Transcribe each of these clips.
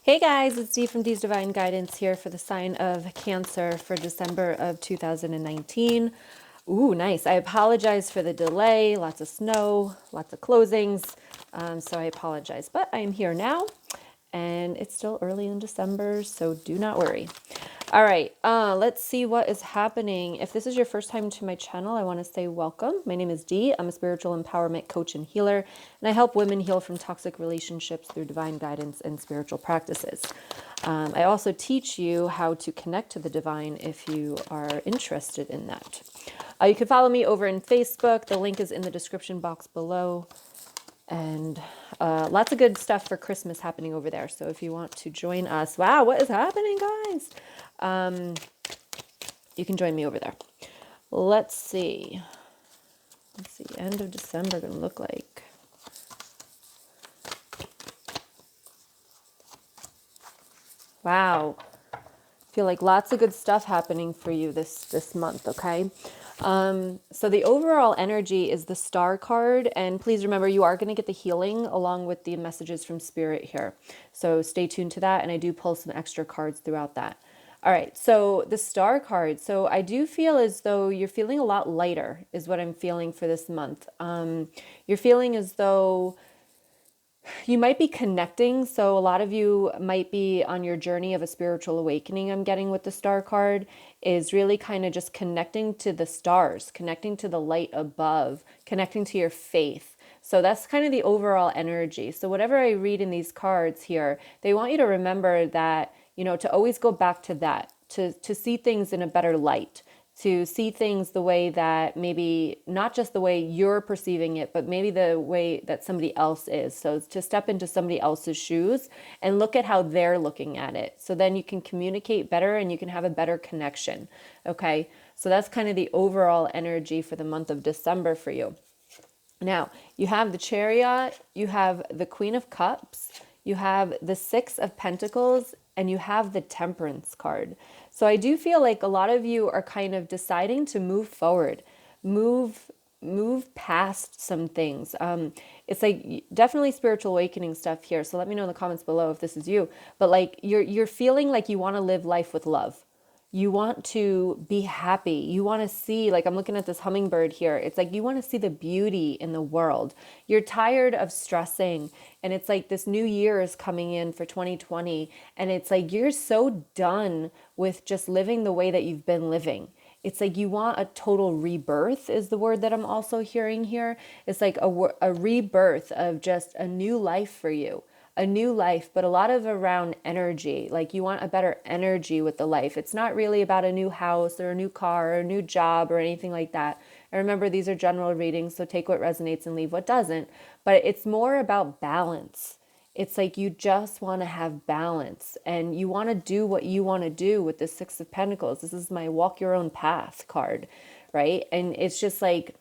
Hey guys, it's Dee from Dee's Divine Guidance here for the sign of Cancer for December of 2019. Ooh, nice. I apologize for the delay. Lots of snow, lots of closings. So I apologize. But I am here now and it's still early in December, so do not worry. All right, let's see what is happening. If this is your first time to my channel, I want to say welcome. My name is Dee. I'm a spiritual empowerment coach and healer, and I help women heal from toxic relationships through divine guidance and spiritual practices. I also teach you how to connect to the divine if you are interested in that. You can follow me over in Facebook. The link is in the description box below. And lots of good stuff for Christmas happening over there. So if you want to join us, wow, what is happening, guys? You can join me over there. Let's see. End of December going to look like. Wow. Feel like lots of good stuff happening for you this month, okay? So the overall energy is the Star card, and please remember you are going to get the healing along with the messages from Spirit here. So stay tuned to that, and I do pull some extra cards throughout that. All right, so the Star card. So I do feel as though you're feeling a lot lighter is what I'm feeling for this month. You're feeling as though you might be connecting. So a lot of you might be on your journey of a spiritual awakening. I'm getting with the Star card is really kind of just connecting to the stars, connecting to the light above, connecting to your faith. So that's kind of the overall energy. So whatever I read in these cards here, they want you to remember that, to always go back to that, to see things in a better light, to see things the way that maybe not just the way you're perceiving it, but maybe the way that somebody else is. So to step into somebody else's shoes and look at how they're looking at it. So then you can communicate better and you can have a better connection. Okay. So that's kind of the overall energy for the month of December for you. Now, you have the Chariot, you have the Queen of Cups, you have the Six of Pentacles, and you have the Temperance card. So I do feel like a lot of you are kind of deciding to move forward, move past some things. It's like definitely spiritual awakening stuff here. So let me know in the comments below if this is you. But like you're feeling like you want to live life with love. You want to be happy. You want to see, like I'm looking at this hummingbird here. It's like you want to see the beauty in the world. You're tired of stressing. And it's like this new year is coming in for 2020. And it's like you're so done with just living the way that you've been living. It's like you want a total rebirth is the word that I'm also hearing here. It's like a rebirth of just a new life for you. A new life, but a lot of around energy. Like you want a better energy with the life. It's not really about a new house or a new car or a new job or anything like that. And remember, these are general readings, so take what resonates and leave what doesn't. But it's more about balance. It's like you just want to have balance and you want to do what you want to do with the Six of Pentacles. This is my walk your own path card, right? And it's just like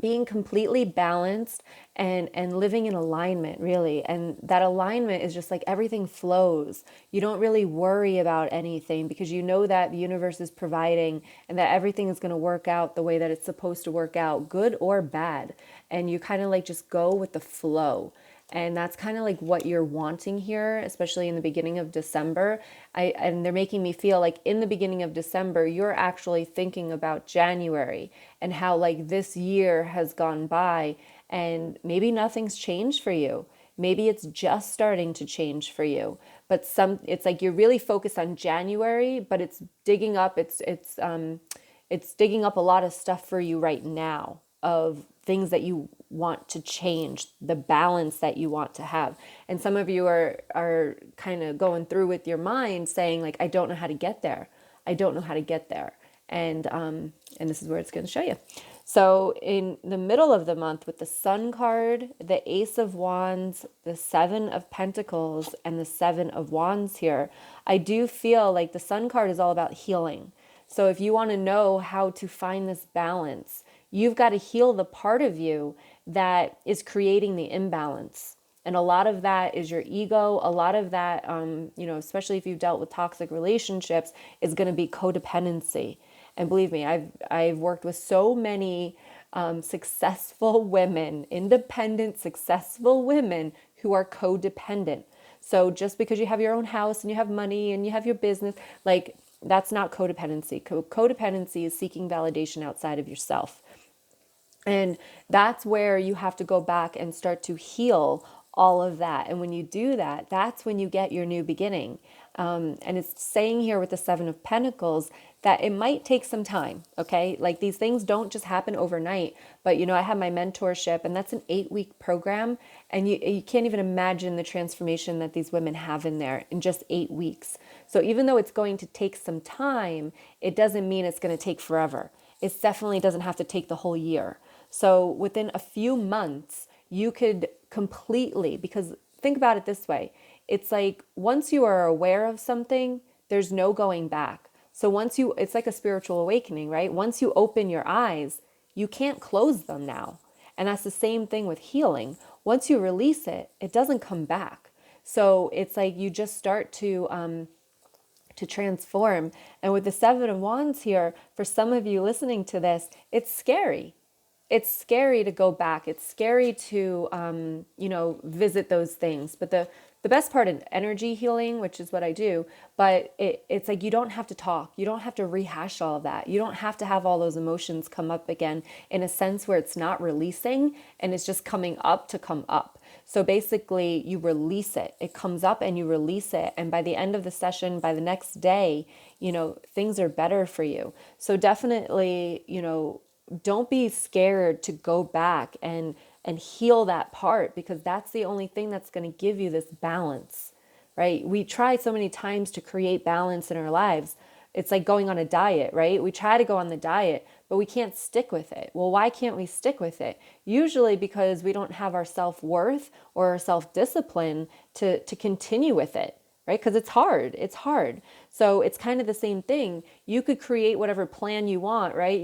being completely balanced and living in alignment, really. And that alignment is just like everything flows. You don't really worry about anything because you know that the universe is providing and that everything is going to work out the way that it's supposed to work out, good or bad. And you kind of like just go with the flow. And that's kind of like what you're wanting here, especially in the beginning of December. And they're making me feel like in the beginning of December, you're actually thinking about January and how like this year has gone by and maybe nothing's changed for you. Maybe it's just starting to change for you. But it's like you're really focused on January, but it's digging up it's digging up a lot of stuff for you right now of things that you want to change, the balance that you want to have. And some of you are kind of going through with your mind saying like, I don't know how to get there. I don't know how to get there. And this is where it's going to show you. So in the middle of the month with the Sun card, the Ace of Wands, the Seven of Pentacles, and the Seven of Wands here, I do feel like the Sun card is all about healing. So if you want to know how to find this balance, you've got to heal the part of you that is creating the imbalance. And a lot of that is your ego. A lot of that, especially if you've dealt with toxic relationships, is going to be codependency. And believe me, I've worked with so many successful women, independent, successful women who are codependent. So just because you have your own house and you have money and you have your business, like that's not codependency. Codependency is seeking validation outside of yourself. And that's where you have to go back and start to heal all of that. And when you do that, that's when you get your new beginning. And it's saying here with the Seven of Pentacles that it might take some time, okay? Like these things don't just happen overnight. But, you know, I have my mentorship, and that's an 8-week program. And you can't even imagine the transformation that these women have in there in just 8 weeks. So even though it's going to take some time, it doesn't mean it's going to take forever. It definitely doesn't have to take the whole year. So within a few months, you could completely, because think about it this way. It's like once you are aware of something, there's no going back. So it's like a spiritual awakening, right? Once you open your eyes, you can't close them now. And that's the same thing with healing. Once you release it, it doesn't come back. So it's like you just start to transform. And with the Seven of Wands here, for some of you listening to this, it's scary. It's scary to go back. It's scary to, visit those things. But the best part in energy healing, which is what I do, but it's like you don't have to talk. You don't have to rehash all of that. You don't have to have all those emotions come up again in a sense where it's not releasing and it's just coming up to come up. So basically you release it. It comes up and you release it. And by the end of the session, by the next day, things are better for you. So definitely, don't be scared to go back and heal that part, because that's the only thing that's going to give you this balance, right? We try so many times to create balance in our lives. It's like going on a diet, right? We try to go on the diet, but we can't stick with it. Well, why can't we stick with it? Usually because we don't have our self-worth or our self-discipline to continue with it, right? Because it's hard. It's hard. So it's kind of the same thing. You could create whatever plan you want, right?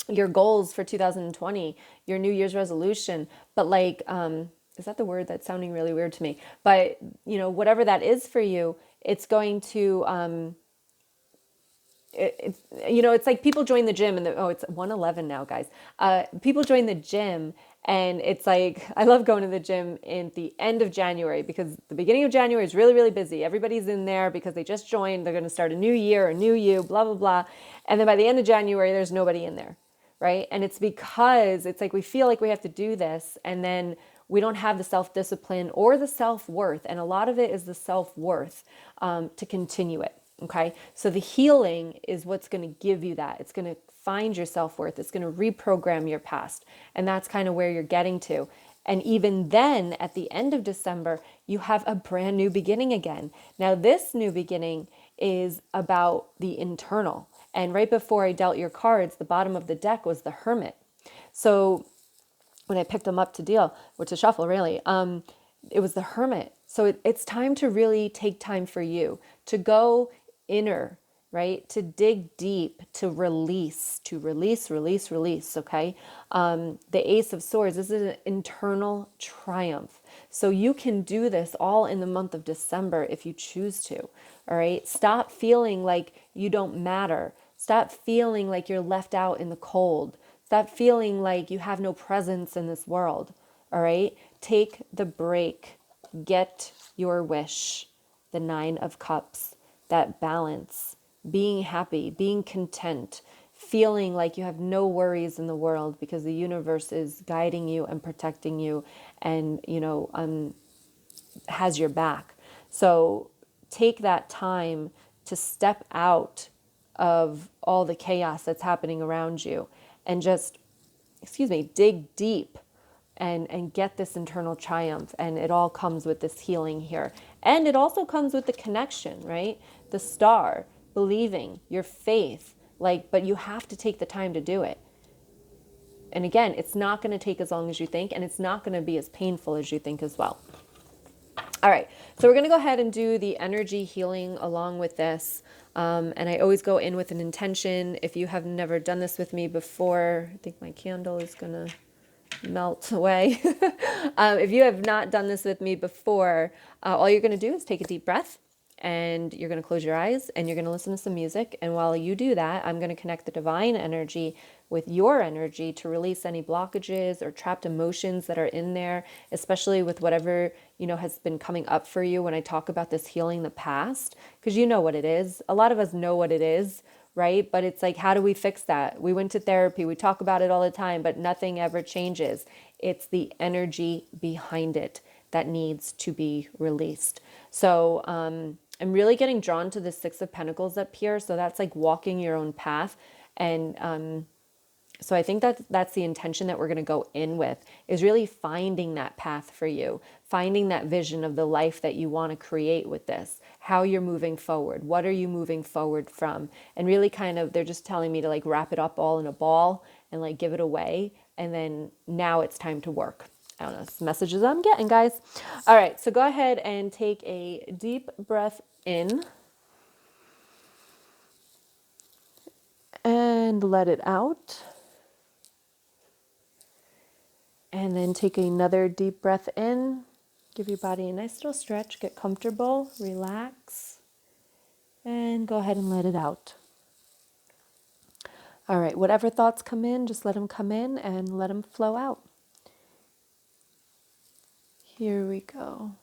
Your goals for 2020, your New Year's resolution, but like, is that the word that's sounding really weird to me? But whatever that is for you, it's going to, it's like people join the gym and it's 1:11 now, guys. People join the gym and it's like, I love going to the gym in the end of January, because the beginning of January is really, really busy. Everybody's in there because they just joined. They're going to start a new year, a new you, blah, blah, blah. And then by the end of January, there's nobody in there, right? And it's because it's like we feel like we have to do this, and then we don't have the self-discipline or the self-worth. And a lot of it is the self-worth to continue it. Okay, so the healing is what's going to give you that. It's going to find your self-worth. It's going to reprogram your past. And that's kind of where you're getting to. And even then, at the end of December, you have a brand new beginning again. Now, this new beginning is about the internal. And right before I dealt your cards, the bottom of the deck was the Hermit. So when I picked them up to shuffle really, it was the Hermit. So it's time to really take time for you to go inner, right? To dig deep, to release, okay? The Ace of Swords, this is an internal triumph. So you can do this all in the month of December if you choose to, all right? Stop feeling like you don't matter. Stop feeling like you're left out in the cold. Stop feeling like you have no presence in this world, all right? Take the break. Get your wish. The Nine of Cups. That balance, being happy, being content, feeling like you have no worries in the world because the universe is guiding you and protecting you and, has your back. So take that time to step out of all the chaos that's happening around you and just, dig deep and get this internal triumph. And it all comes with this healing here. And it also comes with the connection, right? The star, believing, your faith, but you have to take the time to do it. And again, it's not going to take as long as you think, and it's not going to be as painful as you think as well. All right, so we're going to go ahead and do the energy healing along with this. And I always go in with an intention. If you have never done this with me before, I think my candle is going to melt away. If you have not done this with me before, all you're going to do is take a deep breath and you're going to close your eyes and you're going to listen to some music. And while you do that, I'm going to connect the divine energy with your energy to release any blockages or trapped emotions that are in there, especially with whatever, has been coming up for you when I talk about this healing the past, because you know what it is. A lot of us know what it is, right? But it's like, how do we fix that? We went to therapy, we talk about it all the time, but nothing ever changes. It's the energy behind it that needs to be released. So I'm really getting drawn to the Six of Pentacles up here. So that's like walking your own path. And so I think that that's the intention that we're going to go in with, is really finding that path for you, finding that vision of the life that you want to create with this, how you're moving forward, what are you moving forward from, and really kind of, they're just telling me to like wrap it up all in a ball and like give it away. And then now it's time to work. I don't know, it's messages I'm getting, guys. All right, so go ahead and take a deep breath in and let it out. And then take another deep breath in. Give your body a nice little stretch. Get comfortable. Relax. And go ahead and let it out. All right, whatever thoughts come in, just let them come in and let them flow out. Here we go.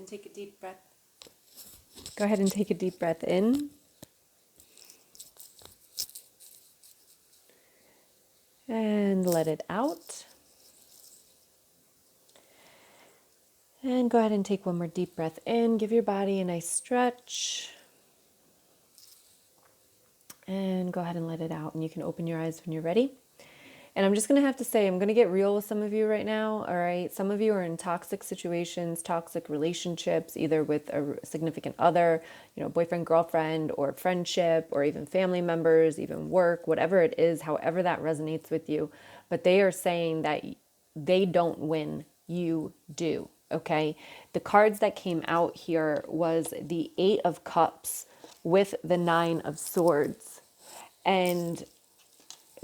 and take a deep breath. Go ahead and take a deep breath in. And let it out. And go ahead and take one more deep breath in. Give your body a nice stretch. And go ahead and let it out. And you can open your eyes when you're ready. And I'm just going to have to say, I'm going to get real with some of you right now, all right? Some of you are in toxic situations, toxic relationships, either with a significant other, boyfriend, girlfriend, or friendship, or even family members, even work, whatever it is, however that resonates with you. But they are saying that they don't win, you do, okay? The cards that came out here was the 8 of Cups with the 9 of Swords. And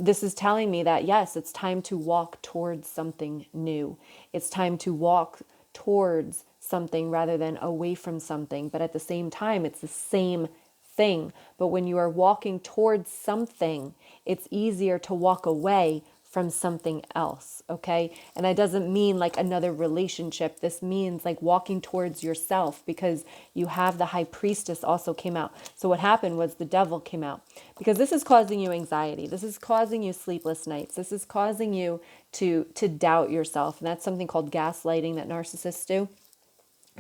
this is telling me that, yes, it's time to walk towards something new. It's time to walk towards something rather than away from something. But at the same time, it's the same thing. But when you are walking towards something, it's easier to walk away from something else, okay? And that doesn't mean like another relationship. This means like walking towards yourself, because you have the High Priestess also came out. So what happened was the Devil came out, because this is causing you anxiety. This is causing you sleepless nights. This is causing you to doubt yourself. And that's something called gaslighting that narcissists do.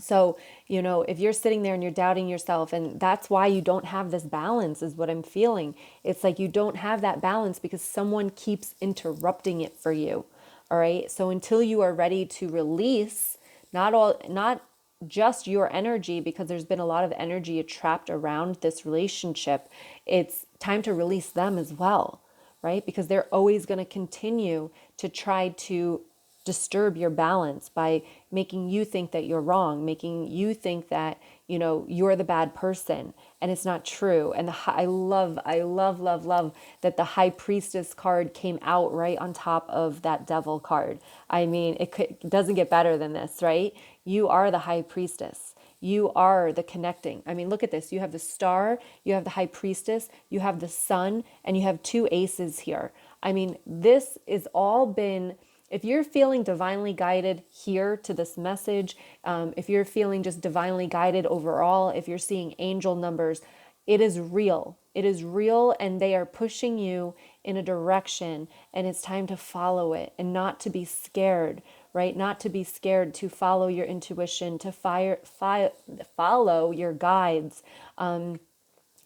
So, if you're sitting there and you're doubting yourself, and that's why you don't have this balance, is what I'm feeling. It's like you don't have that balance because someone keeps interrupting it for you. All right. So until you are ready to release not just your energy, because there's been a lot of energy trapped around this relationship, it's time to release them as well, right? Because they're always going to continue to try to disturb your balance by making you think that you're wrong, making you think that, you're the bad person, and it's not true. And I love that the High Priestess card came out right on top of that Devil card. I mean, it doesn't get better than this, right? You are the High Priestess. You are the connecting. I mean, look at this. You have the Star, you have the High Priestess, you have the Sun, and you have 2 aces here. I mean, this is all been... If you're feeling divinely guided here to this message, if you're feeling just divinely guided overall, if you're seeing angel numbers, it is real. It is real, and they are pushing you in a direction, and it's time to follow it and not to be scared, right? Not to be scared to follow your intuition, to follow your guides. And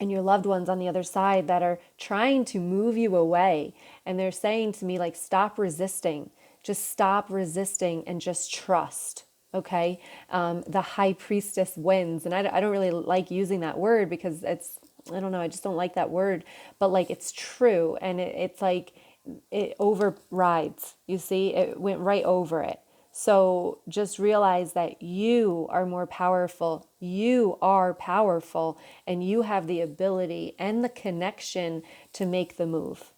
your loved ones on the other side that are trying to move you away. And they're saying to me, like, stop resisting. Just stop resisting and just trust. Okay. The High Priestess wins. And I don't really like using that word because I don't know, I just don't like that word. But like, it's true. And it's like, it overrides. You see, it went right over it. So just realize that you are more powerful. You are powerful, and you have the ability and the connection to make the move.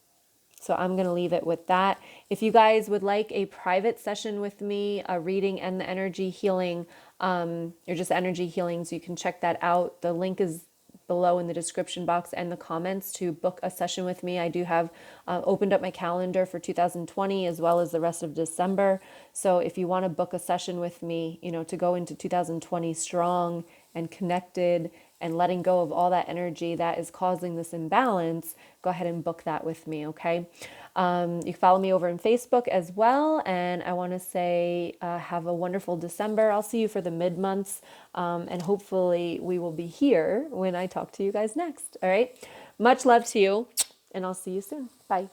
So I'm going to leave it with that. If you guys would like a private session with me, a reading and the energy healing, or just energy healings, you can check that out. The link is below in the description box and the comments to book a session with me. I do have opened up my calendar for 2020 as well as the rest of December. So if you want to book a session with me, to go into 2020 strong and connected and letting go of all that energy that is causing this imbalance, go ahead and book that with me, okay? You can follow me over on Facebook as well. And I want to say have a wonderful December. I'll see you for the mid-months. And hopefully we will be here when I talk to you guys next. All right. Much love to you. And I'll see you soon. Bye.